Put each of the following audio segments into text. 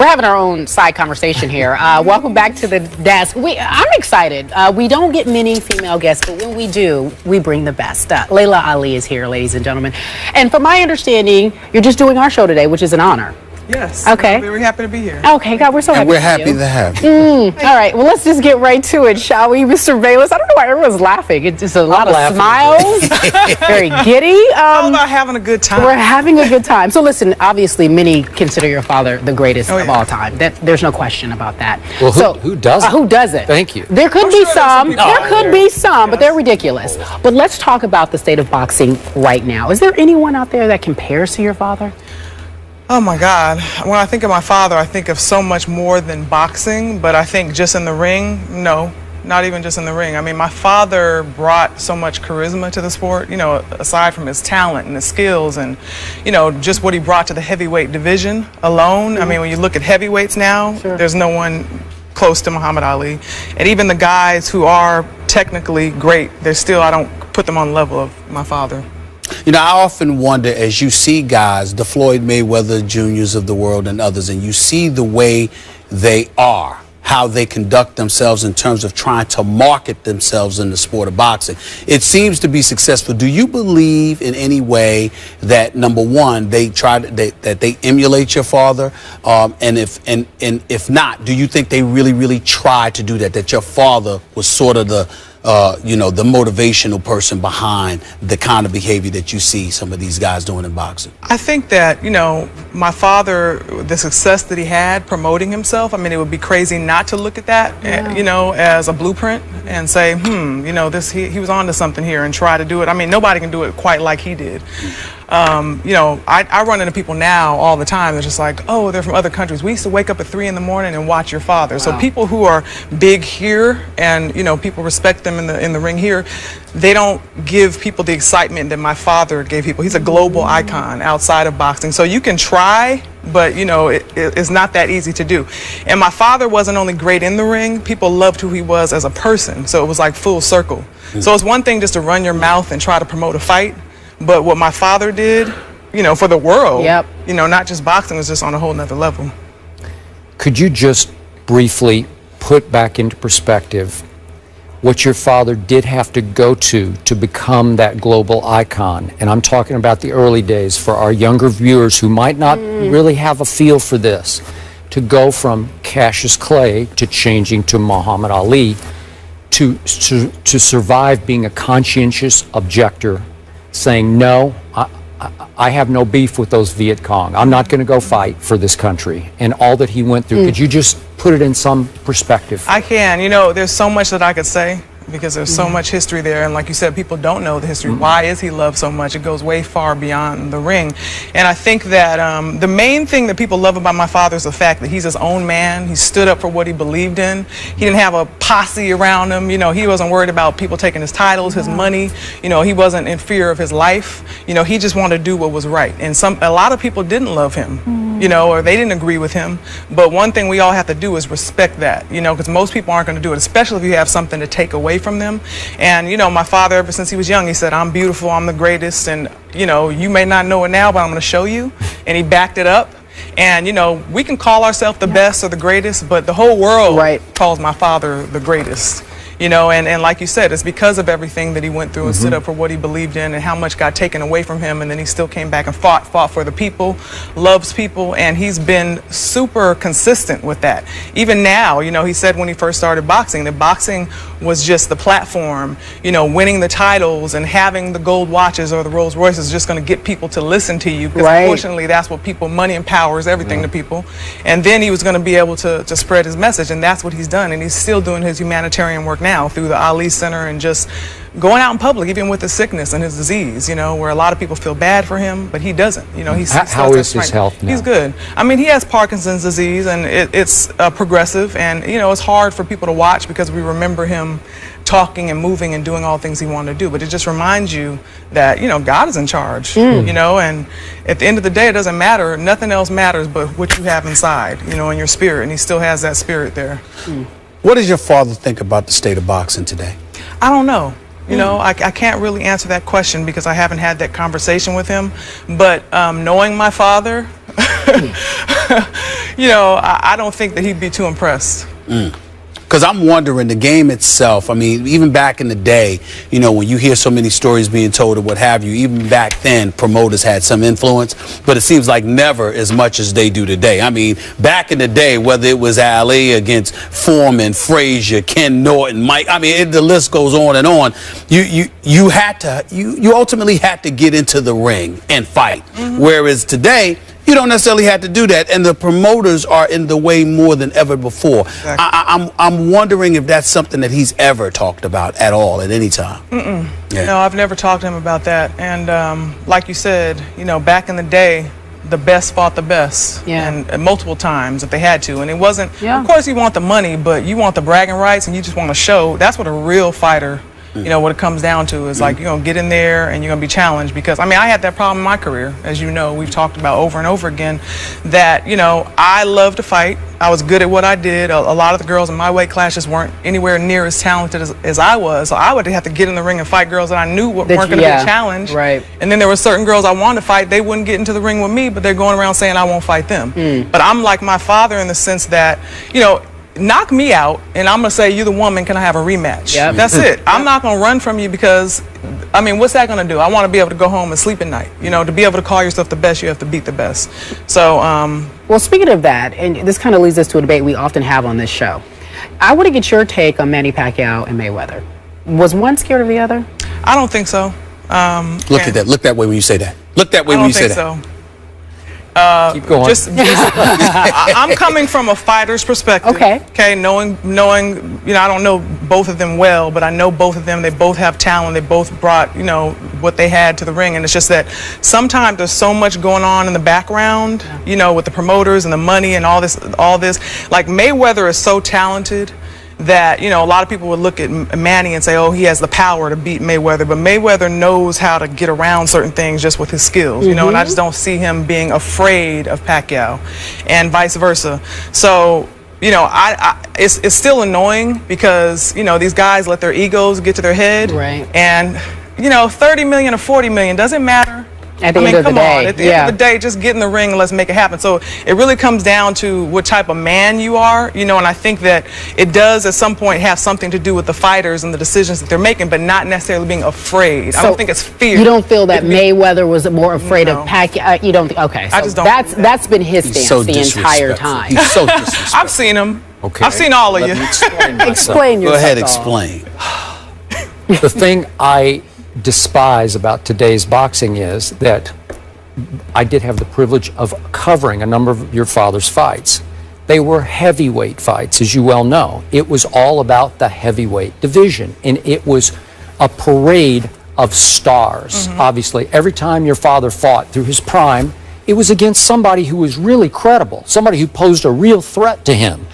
having our own side conversation here. Welcome back to the desk. I'm excited. We don't get many female guests, but when we do, we bring the best. Laila Ali is here, ladies and gentlemen. And from my understanding, you're just doing our show today, which is an honor. Yes. Okay. I'm very happy to be here. Okay, God, we're so happy. And we're happy to have you. All right, well, let's just get right to it, shall we, Mr. Bayless? I don't know why everyone's laughing. It's just a lot of smiles, very giddy. All about having a good time. We're having a good time. So listen, obviously, many consider your father the greatest of all time. There's no question about that. Well, who doesn't? Who doesn't? Thank you. There could be some. There could be some, but they're ridiculous. But let's talk about the state of boxing right now. Is there anyone out there that compares to your father? Oh my God. When I think of my father, I think of so much more than boxing, but I think just in the ring, no, not even just in the ring. I mean, my father brought so much charisma to the sport, you know, aside from his talent and his skills and, you know, just what he brought to the heavyweight division alone. I mean, when you look at heavyweights now, there's no one close to Muhammad Ali. And even the guys who are technically great, they're still, I don't put them on the level of my father. You know, I often wonder, as you see guys, the Floyd Mayweather Juniors of the world and others, and you see the way they are, how they conduct themselves in terms of trying to market themselves in the sport of boxing. It seems to be successful. Do you believe in any way that, number one, they that they emulate your father? And if not, do you think they really try to do that? That your father was sort of the you know, the motivational person behind the kind of behavior that you see some of these guys doing in boxing? I think that, you know, my father, the success that he had promoting himself, I mean, it would be crazy not to look at that, you know, as a blueprint and say, you know, he was on to something here and try to do it. I mean, nobody can do it quite like he did. You know, I run into people now all the time. They're just like, oh, they're from other countries. We used to wake up at 3 in the morning and watch your father. Wow. So people who are big here and, you know, people respect them in the ring here, they don't give people the excitement that my father gave people. He's a global icon outside of boxing. So you can try, but, you know, it's not that easy to do. And my father wasn't only great in the ring, people loved who he was as a person. So it was like full circle. So it's one thing just to run your mouth and try to promote a fight. But what my father did, you know, for the world, you know, not just boxing, was just on a whole nother level. Could you just briefly put back into perspective what your father did have to go to become that global icon? And I'm talking about the early days for our younger viewers who might not really have a feel for this. To go from Cassius Clay to changing to Muhammad Ali, to survive being a conscientious objector, saying, no, I have no beef with those Viet Cong. I'm not going to go fight for this country. And all that he went through, could you just put it in some perspective? I can. You know, there's so much that I could say because there's so much history there. And like you said, people don't know the history. Why is he loved so much? It goes way far beyond the ring. And I think that the main thing that people love about my father is the fact that he's his own man. He stood up for what he believed in. He didn't have a posse around him. You know, he wasn't worried about people taking his titles, his money. You know, he wasn't in fear of his life. You know, he just wanted to do what was right. And a lot of people didn't love him, you know, or they didn't agree with him. But one thing we all have to do is respect that, you know, because most people aren't going to do it, especially if you have something to take away from them. And, you know, my father, ever since he was young, he said, I'm beautiful, I'm the greatest, and, you know, you may not know it now, but I'm going to show you. And he backed it up. And, you know, we can call ourselves the best or the greatest, but the whole world calls my father the greatest. You know, and like you said, it's because of everything that he went through and stood up for what he believed in and how much got taken away from him, and then he still came back and fought for the people, loves people, and he's been super consistent with that. Even now, you know, he said when he first started boxing that boxing was just the platform, you know, winning the titles and having the gold watches or the Rolls Royces is just going to get people to listen to you, because unfortunately that's what people, money and power is everything to people. And then he was going to be able to spread his message, and that's what he's done, and he's still doing his humanitarian work now through the Ali Center and just going out in public, even with his sickness and his disease, you know, where a lot of people feel bad for him, but he doesn't. You know, how is his health now? He's good. I mean, he has Parkinson's disease, and it's progressive, and, you know, it's hard for people to watch because we remember him talking and moving and doing all things he wanted to do, but it just reminds you that, you know, God is in charge, you know, and at the end of the day, it doesn't matter, nothing else matters but what you have inside, you know, in your spirit, and he still has that spirit there. What does your father think about the state of boxing today? I don't know. You know, I can't really answer that question because I haven't had that conversation with him. But knowing my father, you know, I don't think that he'd be too impressed. Because I'm wondering, the game itself, I mean, even back in the day, you know, when you hear so many stories being told or what have you, even back then, promoters had some influence, but it seems like never as much as they do today. I mean, back in the day, whether it was Ali against Foreman, Frazier, Ken Norton, Mike, I mean, the list goes on and on. You ultimately had to get into the ring and fight. Whereas today, you don't necessarily have to do that, and the promoters are in the way more than ever before. Exactly. I'm wondering if that's something that he's ever talked about at all at any time. Yeah. No, I've never talked to him about that. And like you said, you know, back in the day, the best fought the best, and multiple times if they had to. And it wasn't. Of course, you want the money, but you want the bragging rights, and you just want to show. That's what a real fighter. You know, what it comes down to is like, you're going to get in there and you're going to be challenged, because, I mean, I had that problem in my career, as you know, we've talked about over and over again, that, you know, I love to fight. I was good at what I did. A lot of the girls in my weight class just weren't anywhere near as talented as I was. So I would have to get in the ring and fight girls that I knew weren't going to be challenged. Right. And then there were certain girls I wanted to fight, they wouldn't get into the ring with me, but they're going around saying I won't fight them. But I'm like my father in the sense that, you know, knock me out, and I'm going to say, you're the woman, can I have a rematch? That's it. I'm not going to run from you, because, I mean, what's that going to do? I want to be able to go home and sleep at night. You know, to be able to call yourself the best, you have to beat the best. So, well, speaking of that, and this kind of leads us to a debate we often have on this show. I want to get your take on Manny Pacquiao and Mayweather. Was one scared of the other? I don't think so. Look at that. Look that way when you say that. Look that way when you say that. I don't think so. Keep going. I'm coming from a fighter's perspective. Okay. Knowing, you know, I don't know both of them well, but I know both of them. They both have talent. They both brought, you know, what they had to the ring. And it's just that sometimes there's so much going on in the background, you know, with the promoters and the money and all this. Like, Mayweather is so talented that, you know, a lot of people would look at Manny and say, oh, he has the power to beat Mayweather, but Mayweather knows how to get around certain things just with his skills, you know, and I just don't see him being afraid of Pacquiao, and vice versa. So, you know, it's still annoying, because, you know, these guys let their egos get to their head, and, you know, 30 million or 40 million doesn't matter. At the end of the day, at the end of the day, just get in the ring and let's make it happen. So it really comes down to what type of man you are, you know, and I think that it does at some point have something to do with the fighters and the decisions that they're making, but not necessarily being afraid. So I don't think it's fear. You don't feel that Mayweather was more afraid of Pacquiao? You don't? Okay, so I just don't. That's been his stance the entire time. He's so disrespectful. I've seen him. Okay. I've seen all of you. Explain yourself. Go ahead, explain. The thing I despise about today's boxing is that I did have the privilege of covering a number of your father's fights. They were heavyweight fights, as you well know. It was all about the heavyweight division, and it was a parade of stars. Obviously, every time your father fought through his prime, it was against somebody who was really credible, somebody who posed a real threat to him.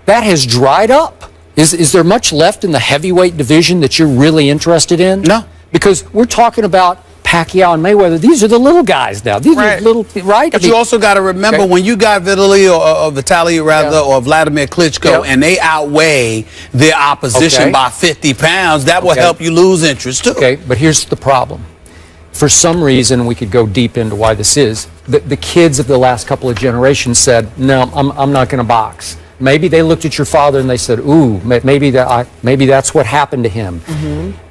That has dried up. Is there much left in the heavyweight division that you're really interested in? No. Because we're talking about Pacquiao and Mayweather. These are the little guys now. These are little, right? But you also got to remember, when you got Vitaly or Vladimir Klitschko, and they outweigh their opposition by 50 pounds, that will help you lose interest too. Okay, but here's the problem. For some reason, we could go deep into why this is. The kids of the last couple of generations said, no, I'm not going to box. Maybe they looked at your father and they said, ooh, maybe that's what happened to him.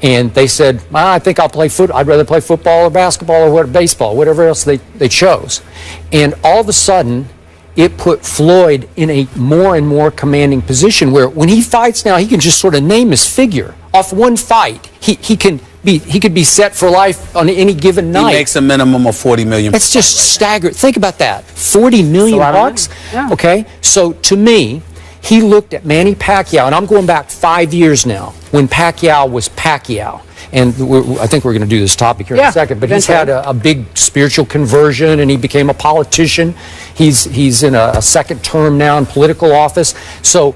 And they said, I think I'll play football. I'd rather play football or basketball or baseball, whatever else they chose. And all of a sudden, it put Floyd in a more and more commanding position where when he fights now, he can just sort of name his figure. Off one fight, he could be set for life on any given night. He makes a minimum of 40 million. That's just staggering. Think about that. 40 million bucks? Okay. So to me, he looked at Manny Pacquiao, and I'm going back 5 years now, when Pacquiao was Pacquiao. And I think we're going to do this topic here in a second, but he's had a big spiritual conversion, and he became a politician. He's in a second term now in political office. So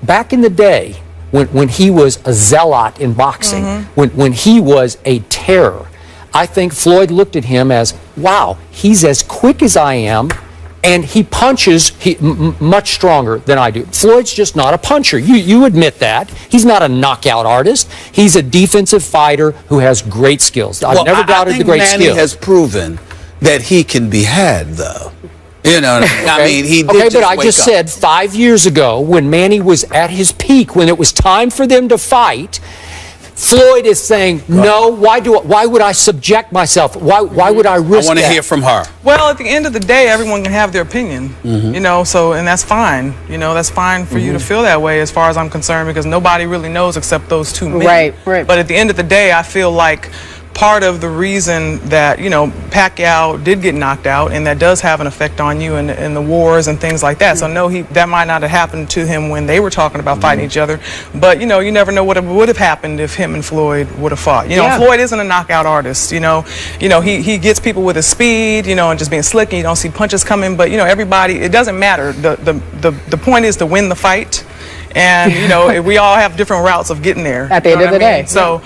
back in the day, when he was a zealot in boxing, when he was a terror, I think Floyd looked at him as, wow, he's as quick as I am, and he punches much stronger than I do. Floyd's just not a puncher. You admit that. He's not a knockout artist. He's a defensive fighter who has great skills. I've never doubted the great skills. Manny has proven that he can be had, though. You know, I mean, he did Okay, just but I wake just up. said 5 years ago when Manny was at his peak, when it was time for them to fight, Floyd is saying, no, why would I subject myself? Why would I risk I want to that? hear from her. Well, at the end of the day, everyone can have their opinion, you know, so, and that's fine. You know, that's fine for you to feel that way as far as I'm concerned, because nobody really knows except those two men. Right. But at the end of the day, I feel like part of the reason that, you know, Pacquiao did get knocked out, and that does have an effect on you in the wars and things like that. So no, that might not have happened to him when they were talking about fighting each other. But, you know, you never know what would have happened if him and Floyd would have fought. You know, Floyd isn't a knockout artist, you know. He gets people with his speed, you know, and just being slick, and you don't see punches coming. But, you know, everybody, it doesn't matter. The point is to win the fight. And, you know, we all have different routes of getting there. At the end of the day. So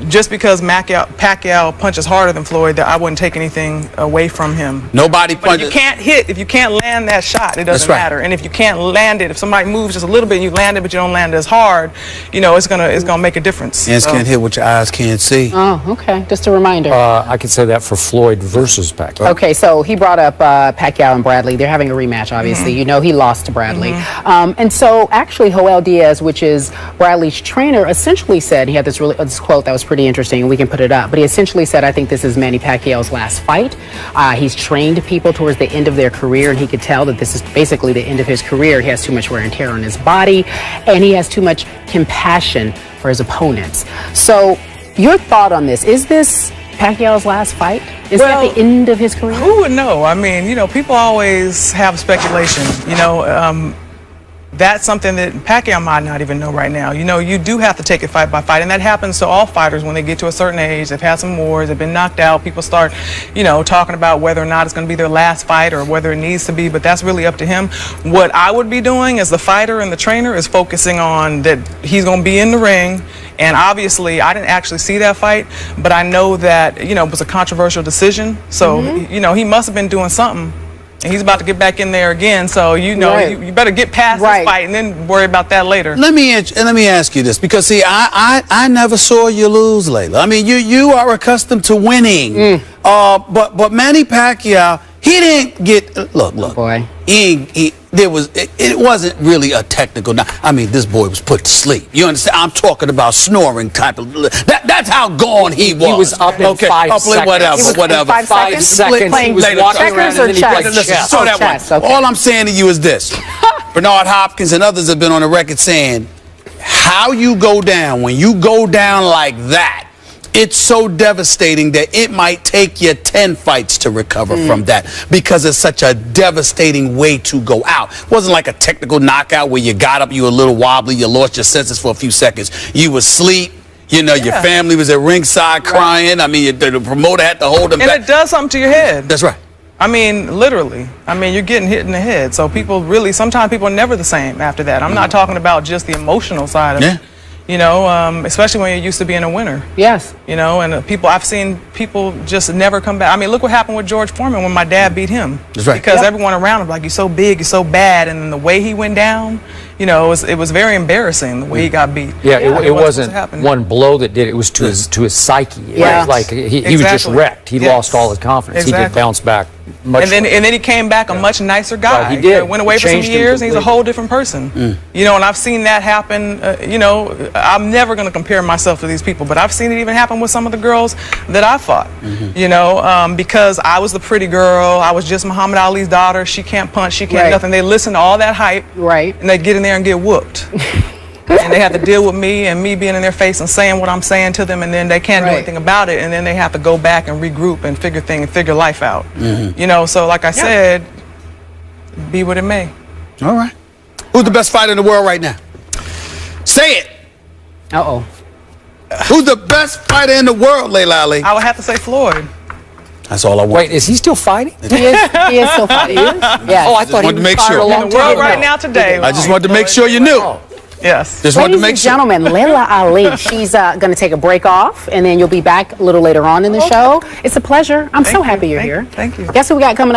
just because Pacquiao punches harder than Floyd, that I wouldn't take anything away from him. Nobody But punches. if you can't land that shot, it doesn't matter. And if you can't land it, if somebody moves just a little bit and you land it, but you don't land as hard, you know, it's gonna make a difference. Hands can't hit what your eyes can't see. Oh, okay. Just a reminder. I could say that for Floyd versus Pacquiao. Okay, so he brought up Pacquiao and Bradley. They're having a rematch, obviously. You know, he lost to Bradley. And so actually, Joel Diaz, which is Bradley's trainer, essentially said, he had this quote that was pretty interesting, and we can put it up, but he essentially said, I think this is Manny Pacquiao's last fight. He's trained people towards the end of their career, and he could tell that this is basically the end of his career. He has too much wear and tear on his body, and he has too much compassion for his opponents. So your thought on this, is this Pacquiao's last fight? Is that the end of his career? Who would know? I mean, you know, people always have speculation, you know. That's something that Pacquiao might not even know right now. You know, you do have to take it fight by fight, and that happens to all fighters when they get to a certain age. They've had some wars, they've been knocked out. People start, you know, talking about whether or not it's going to be their last fight or whether it needs to be, but that's really up to him. What I would be doing as the fighter and the trainer is focusing on that he's going to be in the ring. And obviously, I didn't actually see that fight, but I know that, you know, it was a controversial decision. So, you know, he must have been doing something. And he's about to get back in there again, so you know you better get past this fight and then worry about that later. Let me ask you this, because see, I never saw you lose, Laila. I mean, you are accustomed to winning. But Manny Pacquiao, he didn't get look. Boy. It wasn't really a technical. I mean, this boy was put to sleep. You understand? I'm talking about snoring type of. That's how gone he was. He was up in 5 seconds. Whatever. 5 seconds? He was Later, walking checkers around or and then he chess? played Listen, chess. so that chess, one. okay. All I'm saying to you is this: Bernard Hopkins and others have been on the record saying, how you go down when you go down like that. It's so devastating that it might take you 10 fights to recover from that, because it's such a devastating way to go out. It wasn't like a technical knockout where you got up, you were a little wobbly, you lost your senses for a few seconds. You were asleep. You know, your family was at ringside crying. I mean, the promoter had to hold them back. And it does something to your head. That's right. I mean, literally. I mean, you're getting hit in the head. So people really, sometimes people are never the same after that. I'm not talking about just the emotional side of it. You know, especially when you're used to being a winner. Yes. You know, and I've seen people just never come back. I mean, look what happened with George Foreman when my dad beat him. That's right. Because everyone around him, like, you're so big, you're so bad, and then the way he went down, you know, it was very embarrassing the way he got beat. Yeah, it wasn't happen. one blow that did it. It was to his psyche. It Yeah. was like he was just wrecked. He lost all his confidence. He did bounce back much. And then he came back a much nicer guy. Right, he did. Went away for some Changed him years, and he's a completely. whole different person. You know, and I've seen that happen. You know, I'm never going to compare myself to these people, but I've seen it even happen with some of the girls that I fought. You know, because I was the pretty girl. I was just Muhammad Ali's daughter. She can't punch. She can't nothing. They listen to all that hype. Right. And they get in there and get whooped. And they have to deal with me and me being in their face and saying what I'm saying to them, and then they can't do anything about it, and then they have to go back and regroup and figure life out. You know, so like I said, be what it may. All right. Who's the best fighter in the world right now? Say it. Uh-oh. Who's the best fighter in the world, Laila Ali? I would have to say Floyd. That's all I want. Wait, is he still fighting? He is still fighting. Yes. Oh, I thought he wanted to was make fired sure. a In long In the time world ago. right now today. I just wanted to make sure you knew. Yes. Just wanted to Ladies make and sure. gentlemen, Laila Ali. She's going to take a break off, and then you'll be back a little later on in the show. It's a pleasure. I'm so happy you're here. Thank you. Guess who we got coming up?